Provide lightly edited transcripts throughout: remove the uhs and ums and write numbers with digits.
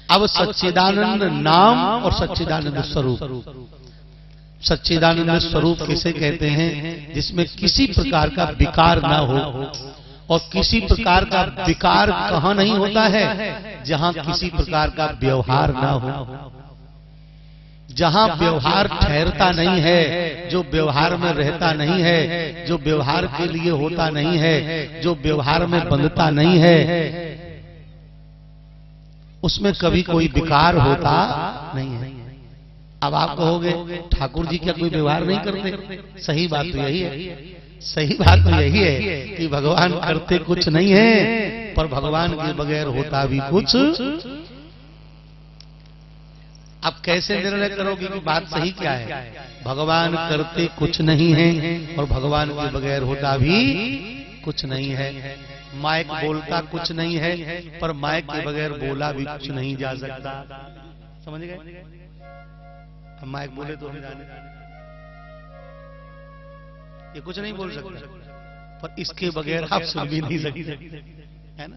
अब सच्चिदानंद नाम और सच्चिदानंद स्वरूप, सच्चिदानंद स्वरूप किसे कहते हैं? जिसमें किसी प्रकार का विकार ना हो। और किसी प्रकार का विकार कहाँ नहीं होता है? जहां किसी प्रकार का व्यवहार ना हो, जहां व्यवहार ठहरता नहीं है, जो व्यवहार में रहता नहीं है, जो व्यवहार के लिए होता नहीं है, जो व्यवहार में बंधता नहीं है, उसमें कभी कोई विकार होता नहीं है। अब आप कहोगे ठाकुर जी क्या कोई व्यवहार नहीं करते? सही बात तो यही है, सही बात तो यही है कि भगवान करते कुछ नहीं है, पर भगवान के बगैर होता भी कुछ। अब कैसे निर्णय करोगे कि बात सही क्या है? भगवान करते कुछ नहीं है और भगवान के बगैर होता भी कुछ नहीं है। माइक बोलता कुछ नहीं है, पर माइक के बगैर बोला भी कुछ नहीं जा सकता। समझ गए? हम माइक बोले तो हम जाने, ये कुछ नहीं बोल सकता, पर इसके बगैर आप सुन भी नहीं सकते, है ना?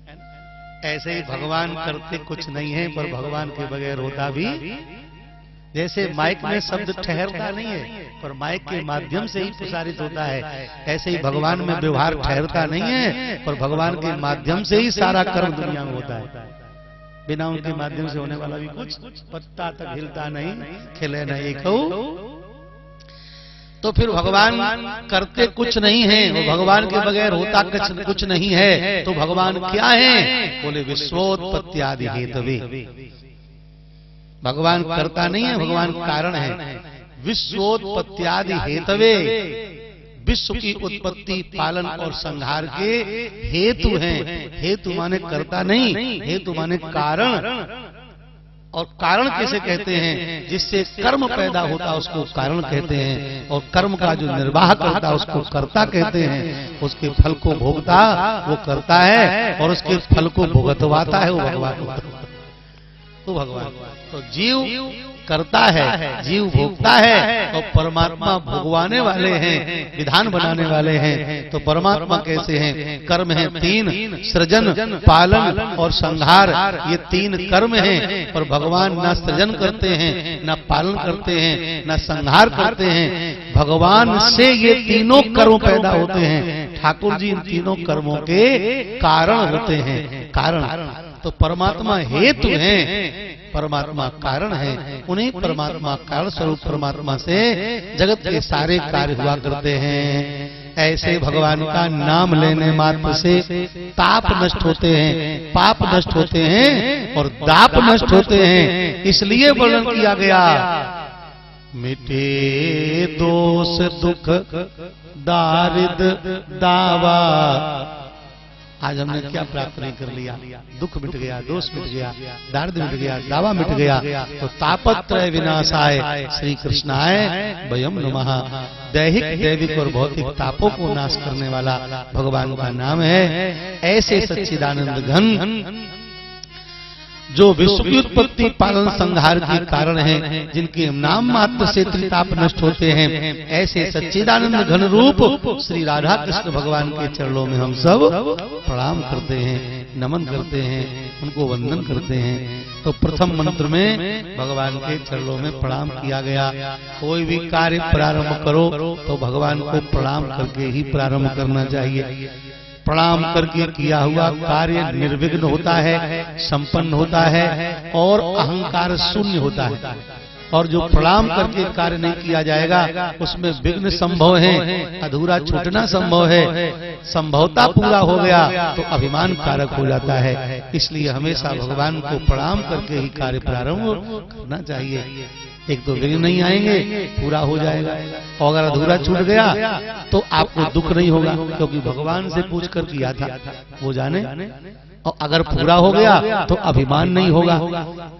ऐसे ही भगवान करते कुछ नहीं है, पर भगवान के बगैर होता भी। जैसे माइक में शब्द ठहरता नहीं है, पर माइक के माध्यम से ही प्रसारित होता है, ऐसे ही भगवान में व्यवहार ठहरता नहीं है, पर भगवान के माध्यम से ही सारा कर्म दुनिया में होता है। बिना उनके माध्यम से होने वाला भी कुछ पत्ता तक हिलता नहीं, खिले नहीं खाओ। तो फिर भगवान करते कुछ नहीं है, वो भगवान के बगैर होता कुछ नहीं है, तो भगवान क्या है? बोले विश्वोत्पत्त्यादि हेतवे। भगवान करता नहीं है, भगवान कारण है। विश्वोत्पत्त्यादि हेतवे, विश्व की उत्पत्ति, पालन और संहार के हेतु हैं। हेतु माने करता नहीं, हेतु माने कारण। और कारण किसे कहते हैं? जिससे कर्म पैदा होता उसको कारण कहते हैं, और कर्म का जो निर्वाह करता उसको कर्ता कहते हैं। उसके फल को भोगता वो करता है, और उसके फल को भुगतवाता है वो भगवान। तो भगवान तो जीव करता है, जीव भोगता है, और परमात्मा भोगवाने वाले हैं, विधान बनाने वाले हैं। तो परमात्मा कैसे हैं? कर्म है तीन, सृजन, पालन और संहार, ये तीन कर्म हैं। और भगवान ना सृजन करते हैं, ना पालन करते हैं, ना संहार करते हैं। भगवान से ये तीनों कर्म पैदा होते हैं। ठाकुर जी इन तीनों कर्मों के कारण होते हैं। कारण तो परमात्मा हेतु हैं, परमात्मा कारण है। उन्हीं परमात्मा कारण स्वरूप परमात्मा से जगत के सारे कार्य हुआ करते हैं। ऐसे भगवान का नाम लेने मात्र से ताप नष्ट होते हैं, पाप नष्ट होते हैं और दाप नष्ट होते हैं। इसलिए वर्णन किया गया, मिटे दोष दुख दारिद्र दावा। आज हमने क्या प्राप्त नहीं कर लिया? दुख मिट गया, दोष मिट गया, दारिद्र्य मिट गया, दावा मिट गया। तो तापत्रय विनाशाय श्री कृष्णाय वयम नमः। दैहिक, दैविक और भौतिक तापों को नाश करने वाला भगवान का नाम है। ऐसे सच्चिदानंद घन जो विश्व की उत्पत्ति, पालन, संहार के कारण हैं, जिनके नाम मात्र से त्रिताप नष्ट होते हैं, ऐसे सच्चिदानंद घन रूप श्री राधा कृष्ण भगवान के चरणों में हम सब प्रणाम करते हैं, नमन करते हैं, उनको वंदन करते हैं। तो प्रथम मंत्र में भगवान के चरणों में प्रणाम किया गया। कोई भी कार्य प्रारंभ करो तो भगवान को प्रणाम करके ही प्रारंभ करना चाहिए। प्रणाम करके किया हुआ कार्य निर्विघ्न होता है, संपन्न होता है और अहंकार शून्य होता है। और जो प्रणाम करके कार्य नहीं किया जाएगा उसमें विघ्न संभव है, अधूरा छूटना संभव है। संभवता पूरा हो गया तो अभिमान कारक हो जाता है। इसलिए हमेशा भगवान को प्रणाम करके ही कार्य प्रारंभ करना चाहिए। एक तो विघ्न नहीं आएंगे, पूरा हो जाएगा। और अगर अधूरा छूट गया तो आपको दुख नहीं होगा, क्योंकि भगवान से पूछ कर किया था, वो जाने। और अगर पूरा हो गया तो अभिमान नहीं होगा,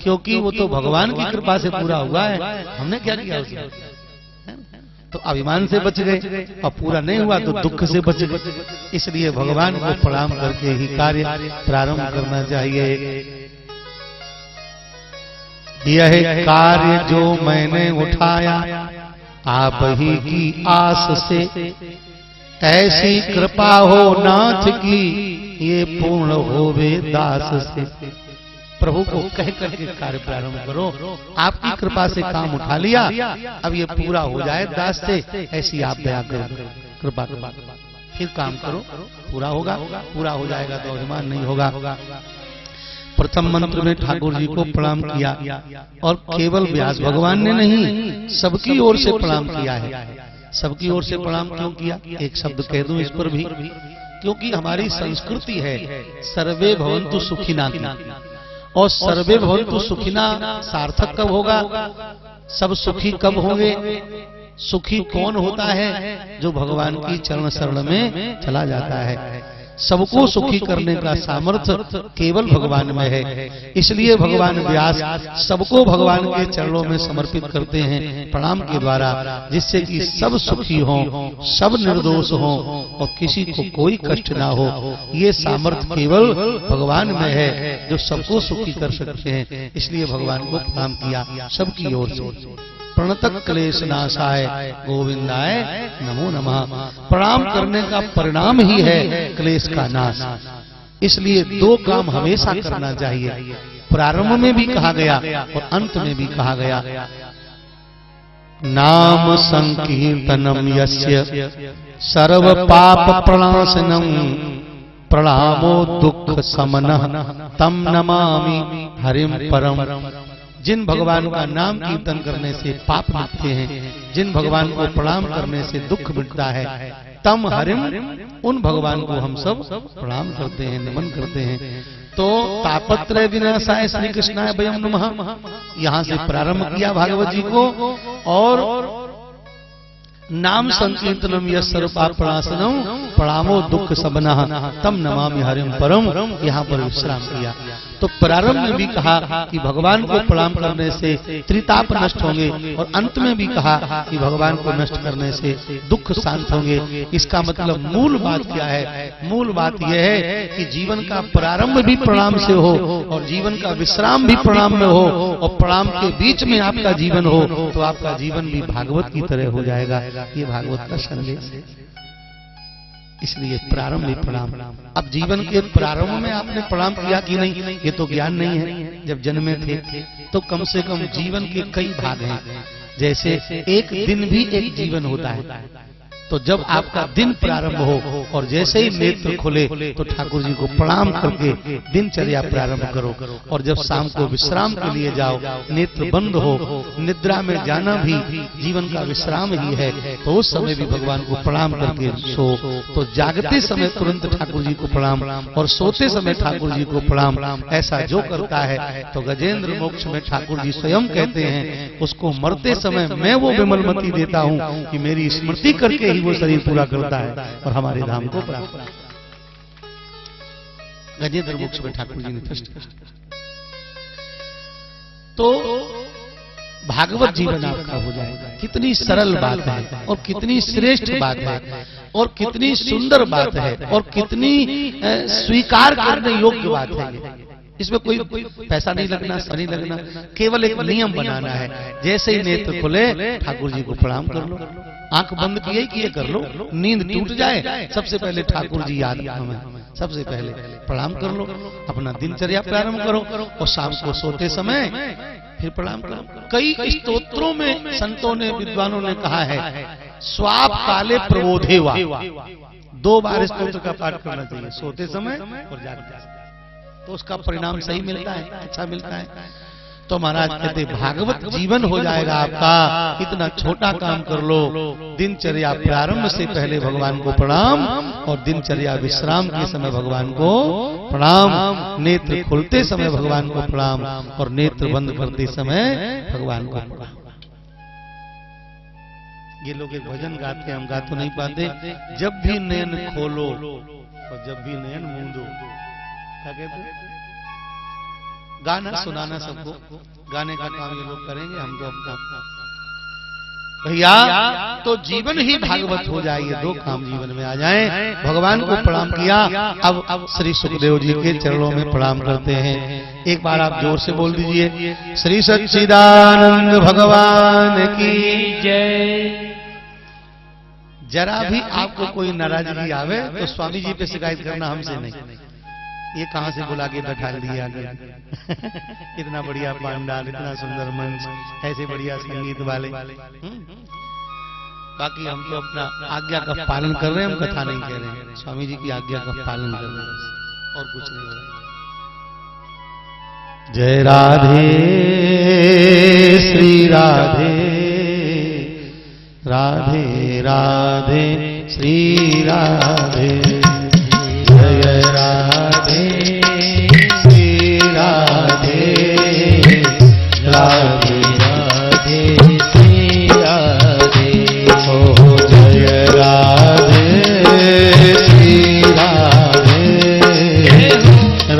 क्योंकि वो तो भगवान की कृपा से पूरा हुआ है, हमने क्या किया उसमें। तो अभिमान से बच गए, और पूरा नहीं हुआ तो दुख से बच गए। इसलिए भगवान को प्रणाम करके ही कार्य प्रारंभ करना चाहिए। यह कार्य जो मैंने उठाया आप ही की आस से, ऐसी कृपा हो नाथ की ये पूर्ण होवे दास से। प्रभु को कह करके कार्य प्रारंभ करो। आपकी कृपा से काम उठा लिया, अब ये पूरा हो जाए दास से, ऐसी आप दया करो, कृपा करो, फिर काम करो, पूरा होगा, पूरा हो जाएगा तो अभिमान नहीं होगा। प्रथम मंत्र में ठाकुर जी को प्रणाम किया, और केवल व्यास भगवान ने नहीं, सबकी ओर से प्रणाम किया है। सबकी ओर से प्रणाम क्यों किया? एक शब्द कह दूं इस पर भी, क्योंकि हमारी संस्कृति है सर्वे भवन्तु सुखिना की, और सर्वे भवन्तु सुखिना सार्थक कब होगा? सब सुखी कब होंगे? सुखी कौन होता है? जो भगवान की चरण शरण में चला जाता है। सबको सुखी करने का सामर्थ्य केवल भगवान में है। इसलिए भगवान व्यास सबको भगवान के चरणों में समर्पित करते हैं प्रणाम के द्वारा, जिससे कि सब सुखी हों, सब निर्दोष हों और किसी को कोई कष्ट ना हो। ये सामर्थ्य केवल भगवान में है जो सबको सुखी कर सकते हैं। इसलिए भगवान को प्रणाम किया सबकी ओर से। प्रणतक क्लेश नाशाय गोविंदाय नमो नमः। प्रणाम करने का परिणाम ही है क्लेश का नाश। इसलिए दो काम हमेशा करना चाहिए, प्रारंभ में भी कहा गया और अंत में भी कहा गया। नाम संकीर्तनम यस्य सर्व पाप प्रणाशनम प्रणामो दुख समनः तम नमामि हरिम परम। जिन भगवान का नाम कीर्तन करने से पाप मिटते हैं, जिन भगवान को प्रणाम करने से दुख मिटता है, तम हरिम, उन भगवान को हम सब प्रणाम करते हैं, नमन करते हैं। तो तापत्रय विनाशाय श्री कृष्णाय वयम नमः, यहाँ से प्रारंभ किया भागवत जी को। और नाम संकीर्तनम यस्य सर्व पाप प्रणाशनम प्रणामो दुख समनः तम नमामि हरिम परम, यहाँ पर विश्राम किया। तो प्रारंभ में भी कहा कि भगवान को प्रणाम करने से त्रिताप नष्ट होंगे, और अंत में भी कहा कि भगवान को नष्ट करने से दुख शांत होंगे। इसका मतलब मूल बात क्या है? मूल बात यह है कि जीवन का प्रारंभ भी प्रणाम से हो और जीवन का विश्राम भी प्रणाम में हो, और प्रणाम के बीच में आपका जीवन हो तो आपका जीवन भी भागवत की तरह हो जाएगा। ये भागवत का संदेश है। इसलिए प्रारंभ में प्रणाम। अब जीवन के प्रारंभ में आपने प्रणाम किया कि नहीं, ये तो ज्ञान नहीं है। जब जन्मे थे तो कम से कम जीवन के कई भाग हैं। जैसे एक दिन भी एक जीवन होता है, तो जब आपका दिन प्रारंभ हो और जैसे ही नेत्र खुले तो ठाकुर जी को प्रणाम करके दिनचर्या प्रारंभ करो। और जब शाम को विश्राम के लिए जाओ, नेत्र बंद हो, निद्रा में जाना भी जीवन का विश्राम ही है, तो उस समय भी भगवान को प्रणाम करके सो। तो जागते समय तुरंत ठाकुर जी को प्रणाम और सोते समय ठाकुर जी को प्रणाम। ऐसा जो करता है तो गजेंद्र मोक्ष में ठाकुर जी स्वयं कहते हैं, उसको मरते समय मैं वो विमलमति देता हूँ कि मेरी स्मृति करके वो शरीर पूरा करता है और हमारे धाम को प्राप्त। गजेंद्र मोक्ष में ठाकुर जी ने कष्ट। तो भागवत जीवन आपका हो जाएगा। कितनी सरल बात है और कितनी श्रेष्ठ बात है और कितनी सुंदर बात है और कितनी स्वीकार करने योग्य बात है। इसमें कोई पैसा नहीं लगना, नहीं लगना, केवल एक नियम बनाना है। जैसे ही नेत्र खुले ठाकुर जी को प्रणाम कर लो, आंख बंद किए किए कर लो, नींद टूट जाए सबसे पहले ठाकुर जी याद हमें, सबसे पहले प्रणाम कर लो, अपना दिनचर्या प्रारंभ करो और शाम को सोते समय फिर प्रणाम करो। कई स्तोत्रों में संतों ने, विद्वानों ने कहा है, स्वाप काले प्रबोधेवा, 2 बार स्तोत्र का पाठ करना चाहिए, सोते समय और जागते समय, तो उसका परिणाम सही मिलता है, अच्छा मिलता है। तो महाराज कहते भागवत जीवन हो जाएगा आपका। इतना छोटा काम कर लो, दिनचर्या प्रारंभ से पहले भगवान को प्रणाम और दिनचर्या विश्राम के समय भगवान को प्रणाम, नेत्र खुलते समय भगवान को प्रणाम और नेत्र बंद करते समय भगवान को प्रणाम। ये लोग एक भजन गाते हैं, हम गा तो नहीं पाते। जब भी नयन खोलो और जब भी नयन मूंदो, क्या कहते? गाना सुनाना सबको, गाने का काम ये लोग करेंगे, हम तो अपना भैया। तो जीवन ही भागवत हो जाएगी, 2 काम जीवन में आ जाएं। भगवान को प्रणाम किया, अब श्री सुखदेव जी के चरणों में प्रणाम करते हैं। एक बार आप जोर से बोल दीजिए, श्री सच्चिदानंद भगवान की जय। जरा भी आपको कोई नाराजगी आवे तो स्वामी जी पे शिकायत करना, हमसे नहीं। ये कहां से बुला के बैठा दिया इतना बढ़िया पंडाल, इतना सुंदर मंच, ऐसे बढ़िया संगीत वाले। बाकी हम तो अपना आज्ञा का पालन कर रहे हैं, हम कथा नहीं कह रहे हैं, स्वामी जी की आज्ञा का पालन कर रहे हैं और कुछ नहीं हो रहा। जय राधे श्री राधे, राधे राधे श्री राधे, जय राधे श्री राधे, राधे राधे श्री राधे, ओ जय राधे श्री राधे,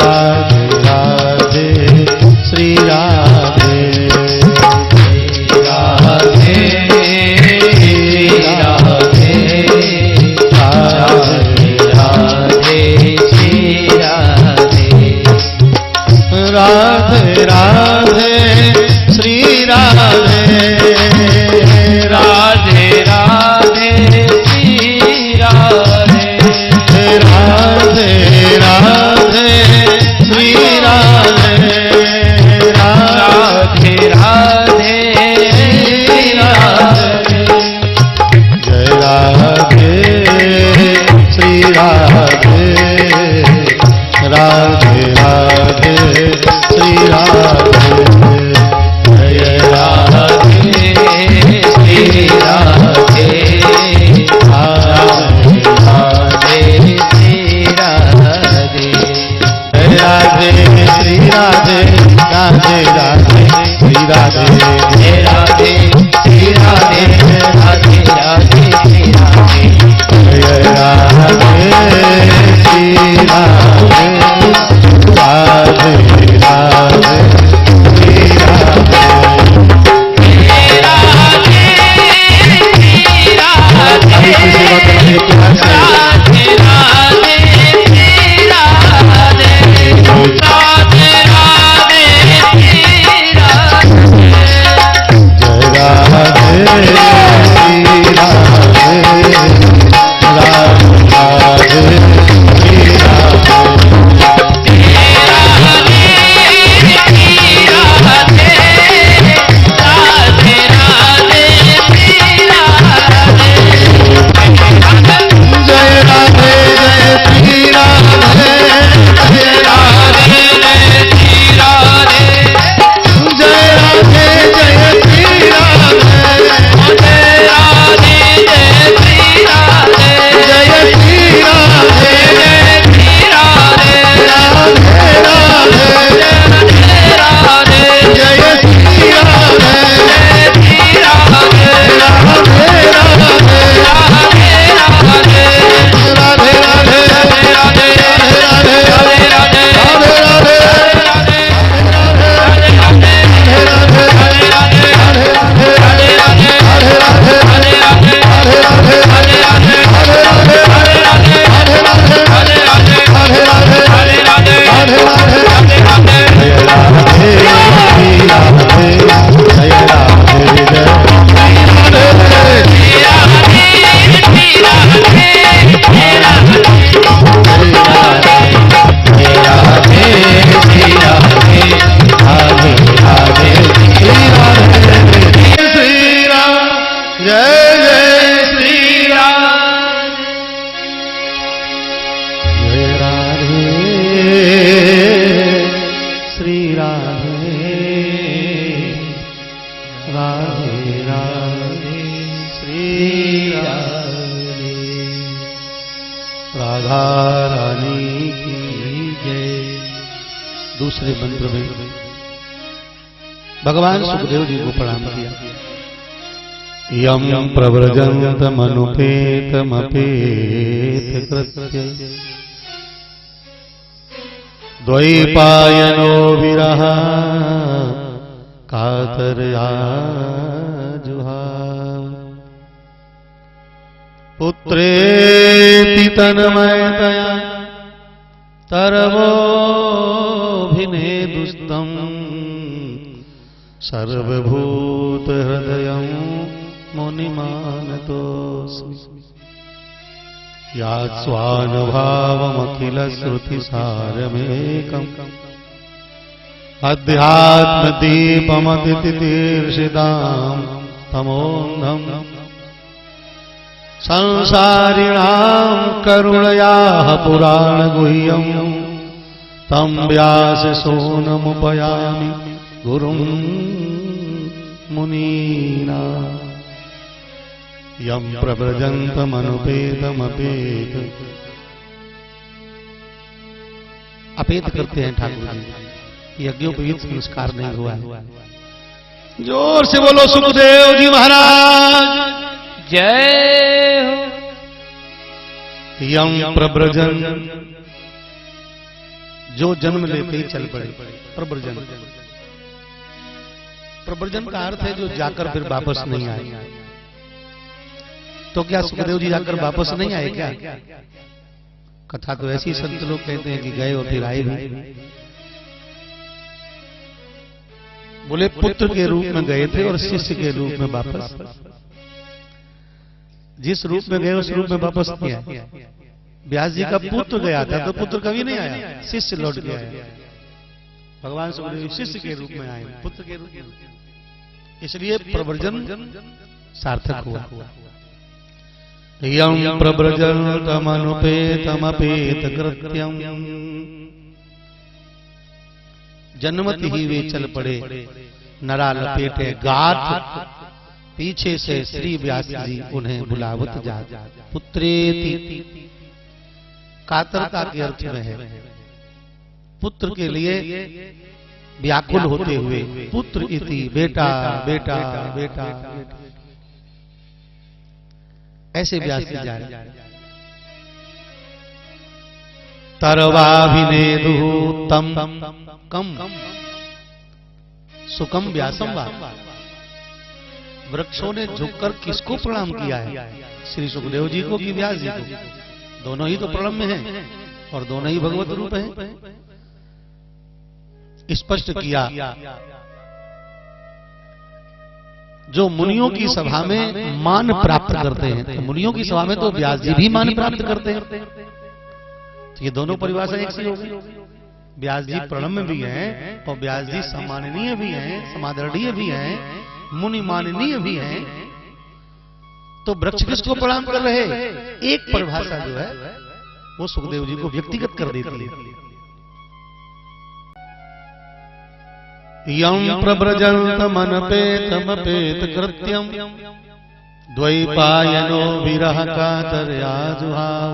राधे राधे श्री राधे, राधे श्री राधे, राधे राधे श्री राधे, राधे राधे श्री राधे, राधे राधे श्री राधे, राधे राधे श्री राधे, राधे राधे श्री राधे, जय राधे श्री राधे, राधे राधे श्री राधे, जय राधे श्री राधे, राधे राधे श्री राधे, जय राधे श्री राधे, राधे राधे श्री राधे, जय राधे श्री राधे, राधे राधे श्री राधे, जय राधे श्री राधे, राधे राधे श्री राधे, जय राधे श्री राधे, राधे राधे श्री राधे, राधे राधे श्री राधे, जय राधे श्री राधे, राधे राधे श्री राधा रानी की जय। दूसरे मंत्र में भगवान सुखदेव जी को प्रणाम किया। यम प्रव्रजन्तमनुपेतमपेत कृत्य द्वैपायनो विरह कातरया जुहा पुत्रेति तन्मयतया तरवोऽभिनेदुस्तम् सर्वभूतहृदयं मुनिमानतोऽस्मि। या स्वानुभावमखिल श्रुति सारमेकम् अध्यात्म दीपमतितीर्षिताम् तमोन्धम् संसारिणाम् करुणयाः पुराणगुह्यम् तं व्याससूनमुपयामि गुरुं मुनीना यं प्रव्रजन्तमनुपेतमपेत अपेत करते हैं ठाकुर जी। यज्ञोपवीत संस्कार नहीं हुआ है। जोर से बोलो सुखदेव जी महाराज जय हो। यम प्रव्रजन जो जन्म लेते ही चल पड़े। प्रव्रजन प्रव्रजन का अर्थ है जो जाकर फिर वापस नहीं आए। तो क्या सुखदेव जी जाकर वापस नहीं आए क्या? कथा तो ऐसी संत लोग कहते हैं कि गए और फिर आए भी। बोले पुत्र के रूप में गए थे और शिष्य के रूप में वापस। जिस रूप में गए उस रूप में वापस नहीं आए। व्यास जी का पुत्र गया था तो पुत्र कभी नहीं आया, शिष्य लौट के आया। भगवान सुखदेव शिष्य के रूप में आए, पुत्र के रूप में। इसलिए प्रव्रजन सार्थक हुआ। यं प्रव्रजन्तमनुपेतमपेत कृत्यम् जन्मत ही वे चल पड़े नरा लपेटे गाठ। पीछे से श्री व्यास जी उन्हें बुलावत जात। पुत्रेति कातरता के अर्थ में है, पुत्र के लिए व्याकुल होते हुए। पुत्र इति बेटा बेटा बेटा, ऐसे व्यास जी जाए। तरवाभिनेदु तम कम सुकम व्यासम वा। वृक्षों ने झुककर किसको प्रणाम किया है? श्री सुखदेव जी को कि व्यास जी को? दोनों ही तो प्रणम में हैं और दोनों ही भगवत रूप हैं। स्पष्ट किया जो मुनियों की सभा में मान प्राप्त करते हैं, तो मुनियों की सभा में तो व्यास जी भी मान प्राप्त करते हैं। तो ये दोनों परिभाषा एक सी होगी। व्यास जी प्रणम्य भी हैं और व्यास जी सम्माननीय भी हैं, समादरणीय भी हैं, मुनि माननीय भी हैं। तो वृक्ष किसको प्रणाम कर रहे? एक परिभाषा जो है वो सुखदेव जी को व्यक्तिगत कर देती है। यं प्रव्रजन्तमनपेतमपेत कृत्यम् द्वैपायनो विरह कातर्या जुहाव।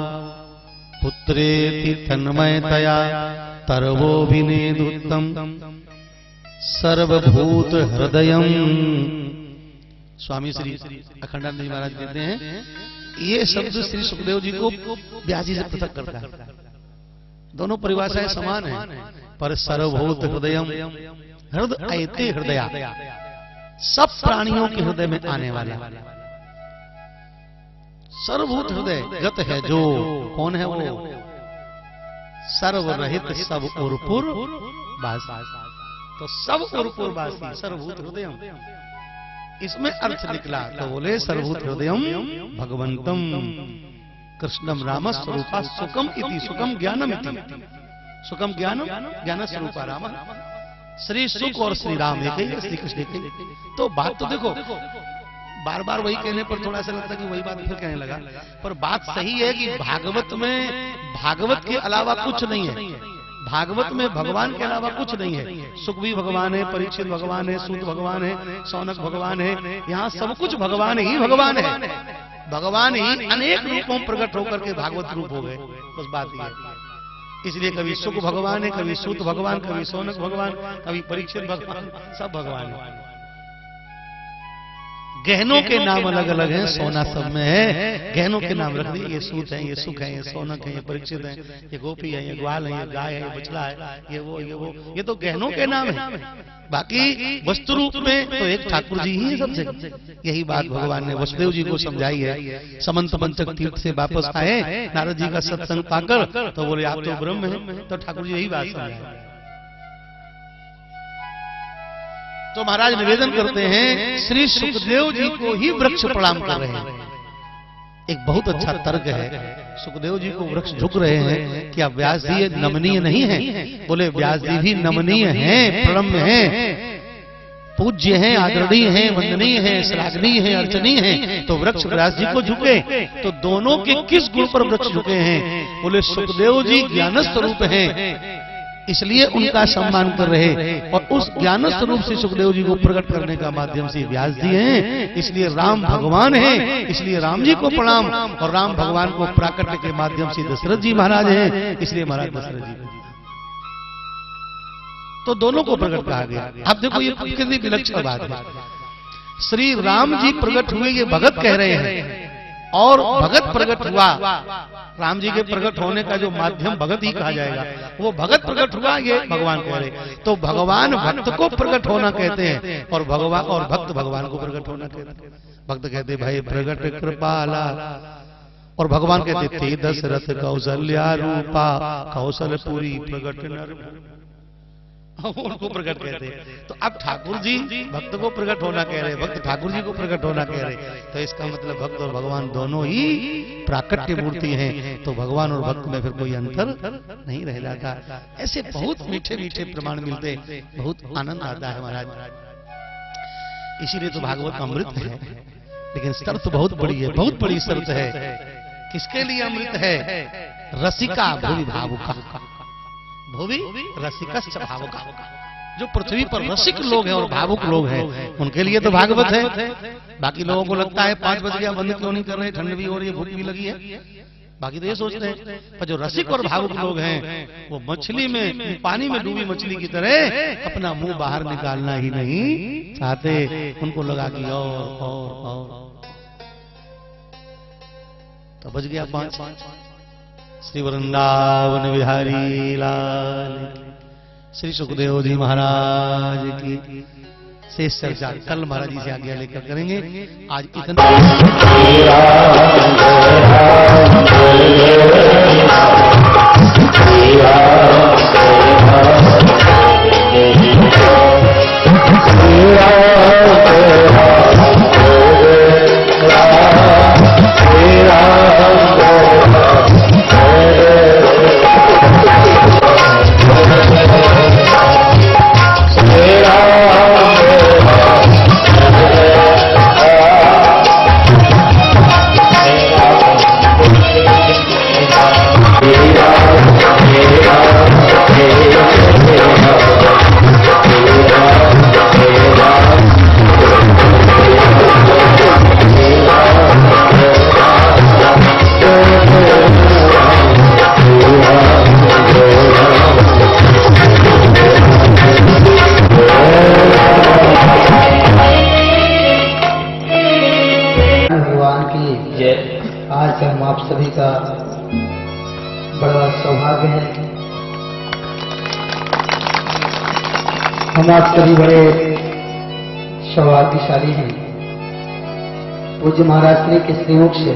पुत्रेति तन्मयतया तरवोऽभिनेदुत्तम् सर्वभूत हृदयम्। स्वामी श्री अखंडानंद जी महाराज कहते हैं ये शब्द श्री सुखदेव जी को व्यास जी से पृथक करता है। दोनों परिभाषाएं समान हैं, पर सर्वभूत हृदयम् हृदय हृदय सब प्राणियों के हृदय में आने वाला सर्वभूत हृदय गत है जो। कौन है वो? सर्वरहित सब उर्पुर वासी। तो सब उर्पुर वासी सर्वभूत हृदय, इसमें अर्थ निकला। तो बोले सर्वभूत हृदयम भगवंतम कृष्णम राम स्वरूपा सुखम इति। सुखम ज्ञानम इति। सुखम ज्ञानम ज्ञान स्वरूपा राम। श्री सुख और श्री राम एक ही, श्री कृष्ण एक ही। तो बात तो देखो, बार बार वही कहने पर थोड़ा सा लगता है कि वही बात फिर कहने लगा, पर बात सही है कि भागवत में भागवत के अलावा कुछ नहीं है। भागवत में भगवान के अलावा कुछ नहीं है। सुख भी भगवान है, परीक्षित भगवान है, सूत भगवान है, सौनक भगवान है। यहाँ सब कुछ भगवान ही भगवान है। भगवान ही अनेक रूपों प्रकट होकर के भागवत रूप हो गए। बस बात ये है। इसलिए कभी सुख भगवान है, कभी सूत भगवान, कभी सौनक भगवान, कभी परीक्षित भगवान, सब भगवान है। गहनों के नाम अलग अलग हैं, सोना सब में है। गहनों के नाम रख दिए, ये सूत है, ये सुख है, ये सौनक है, ये परीक्षित है, ये गोपी है, ये ग्वाल है, ये गाय है, ये बछड़ा है, ये वो, ये तो गहनों के नाम है। बाकी वस्तु रूप में तो एक ठाकुर जी ही है सब जगह। यही बात भगवान ने वसुदेव जी को समझाई है। समंत पंचक तीर्थ से वापस आए नारद जी का सत्संग पाकर, तो बोले आप तो ब्रह्म है। तो ठाकुर जी यही बात समझाई। तो महाराज निवेदन करते हैं श्री सुखदेव जी को ही वृक्ष प्रणाम कर रहे हैं। एक बहुत अच्छा तर्क है। सुखदेव जी को वृक्ष झुक रहे हैं कि आप व्यास जी नमनीय नहीं है? बोले व्यास जी भी नमनीय हैं, प्रणम्य हैं, पूज्य हैं, आदरणीय हैं, वंदनीय हैं, श्लाघनीय हैं, अर्चनीय हैं। तो वृक्ष व्यास जी को झुके, तो दोनों के किस गुण पर वृक्ष झुके हैं? बोले सुखदेव जी ज्ञान स्वरूप हैं, इसलिए उनका सम्मान कर रहे, और उस ज्ञान स्वरूप से सुखदेव जी को प्रकट करने का माध्यम से व्यास जी हैं, इसलिए राम भगवान हैं, इसलिए राम जी को प्रणाम। और राम भगवान को प्राकट्य के माध्यम से दशरथ जी महाराज हैं, इसलिए महाराज दशरथ जी। तो दोनों को प्रकट कहा गया। अब देखो ये कितनी विलक्षण बात है। श्री राम जी प्रकट हुए, ये भगत कह रहे हैं, और भगत प्रकट हुआ। राम जी के प्रकट होने का जो माध्यम भगत ही कहा जाएगा, वो भगत प्रकट हुआ, ये भगवान कह रहे। तो भगवान भक्त को प्रकट होना कहते हैं, और भगवान और भक्त भगवान को प्रकट होना कहते हैं। भक्त कहते भाई प्रकट कृपाला, और भगवान कहते थे दशरथ कौशल्या रूपा कौशलपुरी प्रकट नर, उनको प्रकट कहते हैं। तो अब ठाकुर जी भक्त को प्रकट होना कह रहे, भक्त ठाकुर जी को प्रकट होना कह रहे, तो इसका मतलब भक्त और भगवान दोनों ही प्राकट्य मूर्ति हैं। तो भगवान और भक्त में फिर कोई अंतर नहीं रह जाता। ऐसे बहुत मीठे मीठे प्रमाण मिलते, बहुत आनंद आता है महाराज। इसीलिए तो भागवत अमृत है, लेकिन शर्त बहुत बड़ी है, बहुत बड़ी शर्त है। किसके लिए अमृत है? रसिका भूमि भावुका, भूमि रसिकश्च भावुका। जो पृथ्वी पर रसिक लोग हैं और भावुक लोग हैं, उनके लिए तो भागवत है। बाकी लोगों को लगता है 5 बज गया, बंद क्यों नहीं कर रहे, ठंड भी हो रही है, भूख भी लगी है, बाकी तो ये सोचते हैं। पर जो रसिक और भावुक लोग हैं, वो मछली में, पानी में डूबी मछली की तरह अपना मुंह बाहर निकालना ही नहीं चाहते। उनको लगा कि और तो बज गया 5। श्री वृंदावन बिहारी लाल, श्री सुखदेव जी महाराज की शेष चर्चा कल महाराज जी से आज्ञा लेकर करेंगे। आज इतना सभी का बड़ा सौभाग्य है। हम आप सभी बड़े सौभाग्यशाली हैं। पूज्य महाराज श्री के सहयोग से